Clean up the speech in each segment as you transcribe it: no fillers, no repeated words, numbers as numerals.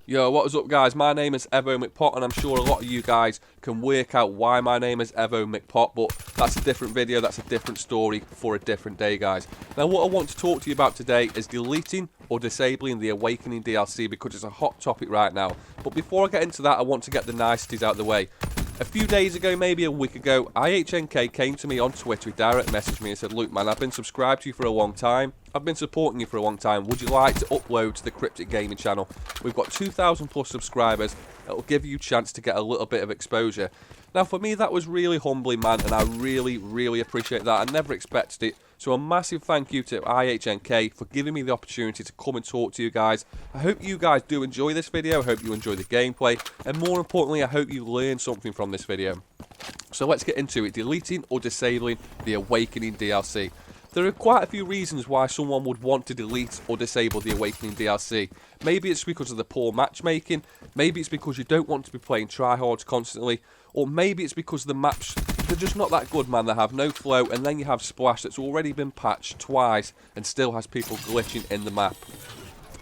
Yo, what is up guys? My name is EVO-MCPOT and I'm sure a lot of you guys can work out why my name is EVO-MCPOT, but that's a different video, that's a different story for a different day guys. Now what I want to talk to you about today is deleting or disabling the Awakening DLC because it's a hot topic right now. But before I get into that, I want to get the niceties out of the way. A few days ago, maybe a week ago, iHNK came to me on Twitter, he direct messaged me and said, "Look man, I've been subscribed to you for a long time. I've been supporting you for a long time. Would you like to upload to the CRYPTiCK gaming channel? We've got 2,000 plus subscribers. It'll give you a chance to get a little bit of exposure." Now for me that was really humbling man, and I really appreciate that. I never expected it. So a massive thank you to iHNK for giving me the opportunity to come and talk to you guys. I hope you guys do enjoy this video, I hope you enjoy the gameplay, and more importantly I hope you learn something from this video. So let's get into it, deleting or disabling the Awakening DLC. There are quite a few reasons why someone would want to delete or disable the Awakening DLC. Maybe it's because of the poor matchmaking, maybe it's because you don't want to be playing tryhards constantly, or maybe it's because the maps, they're just not that good man, they have no flow, and then you have Splash that's already been patched twice and still has people glitching in the map.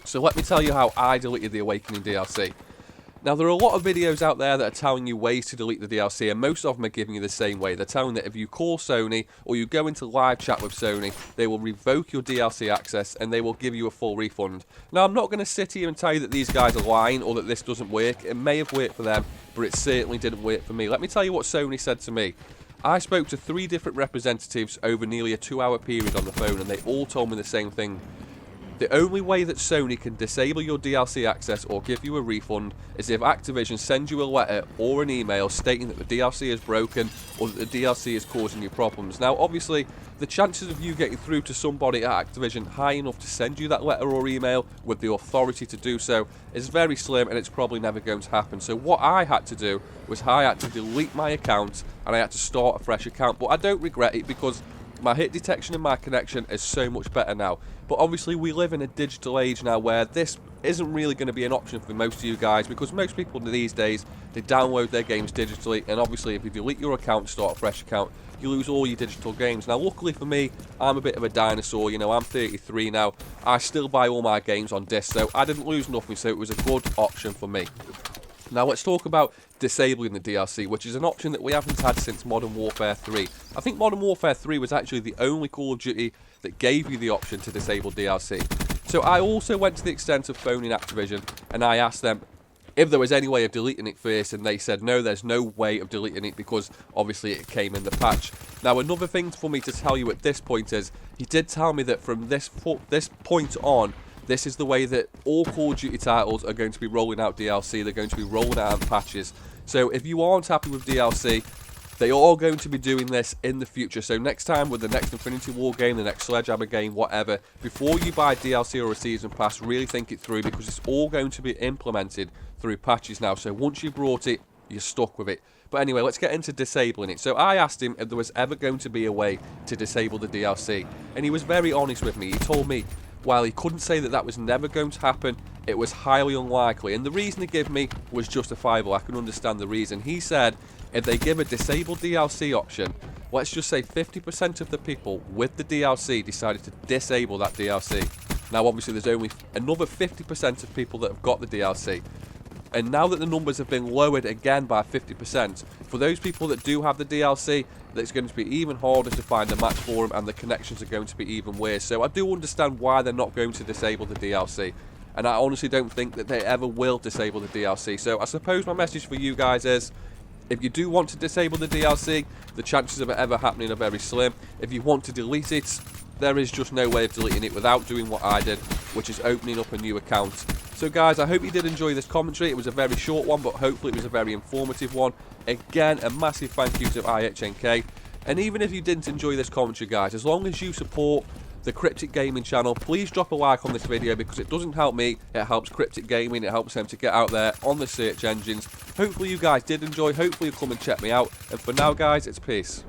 So let me tell you how I deleted the Awakening DLC. Now there are a lot of videos out there that are telling you ways to delete the DLC, and most of them are giving you the same way. They're telling that if you call Sony or you go into live chat with Sony, they will revoke your DLC access and they will give you a full refund. Now I'm not going to sit here and tell you that these guys are lying or that this doesn't work. It may have worked for them, but it certainly didn't work for me. Let me tell you what Sony said to me. I spoke to 3 different representatives over nearly a 2-hour period on the phone, and they all told me the same thing. The only way that Sony can disable your DLC access or give you a refund is if Activision sends you a letter or an email stating that the DLC is broken or that the DLC is causing you problems. Now obviously the chances of you getting through to somebody at Activision high enough to send you that letter or email with the authority to do so is very slim, and it's probably never going to happen. So what I had to do was I had to delete my account and I had to start a fresh account, but I don't regret it because my hit detection and my connection is so much better now. But obviously we live in a digital age now where this isn't really going to be an option for most of you guys, because most people these days, they download their games digitally, and obviously if you delete your account and start a fresh account, you lose all your digital games. Now luckily for me, I'm a bit of a dinosaur, you know, I'm 33 now, I still buy all my games on disc, so I didn't lose nothing, so it was a good option for me. Now let's talk about disabling the DLC, which is an option that we haven't had since Modern Warfare 3. I think Modern Warfare 3 was actually the only Call of Duty that gave you the option to disable DLC. So I also went to the extent of phoning Activision and I asked them if there was any way of deleting it first, and they said no, there's no way of deleting it because obviously it came in the patch. Now another thing for me to tell you at this point is, he did tell me that from this point on, this is the way that all Call of Duty titles are going to be rolling out DLC. They're going to be rolling out patches. So if you aren't happy with DLC, they are going to be doing this in the future. So next time with the next Infinity War game, the next Sledgehammer game, whatever, before you buy DLC or a season pass, really think it through, because it's all going to be implemented through patches now. So once you brought it, you're stuck with it. But anyway, let's get into disabling it. So I asked him if there was ever going to be a way to disable the DLC, and he was very honest with me. He told me, while he couldn't say that that was never going to happen, it was highly unlikely, and the reason he gave me was justifiable. I can understand the reason. He said if they give a disabled DLC option, let's just say 50% of the people with the DLC decided to disable that DLC. Now obviously there's only another 50% of people that have got the DLC. And now that the numbers have been lowered again by 50%, for those people that do have the DLC, it's going to be even harder to find a match for them, and the connections are going to be even worse. So I do understand why they're not going to disable the DLC, and I honestly don't think that they ever will disable the DLC. So I suppose my message for you guys is, if you do want to disable the DLC, the chances of it ever happening are very slim. If you want to delete it, there is just no way of deleting it without doing what I did, which is opening up a new account. So guys, I hope you did enjoy this commentary. It was a very short one, but hopefully it was a very informative one. Again, a massive thank you to iHNK. And even if you didn't enjoy this commentary, guys, as long as you support the CRYPTiCK Gaming channel, please drop a like on this video, because it doesn't help me, it helps CRYPTiCK Gaming, it helps them to get out there on the search engines. Hopefully you guys did enjoy, hopefully you'll come and check me out. And for now guys, it's peace.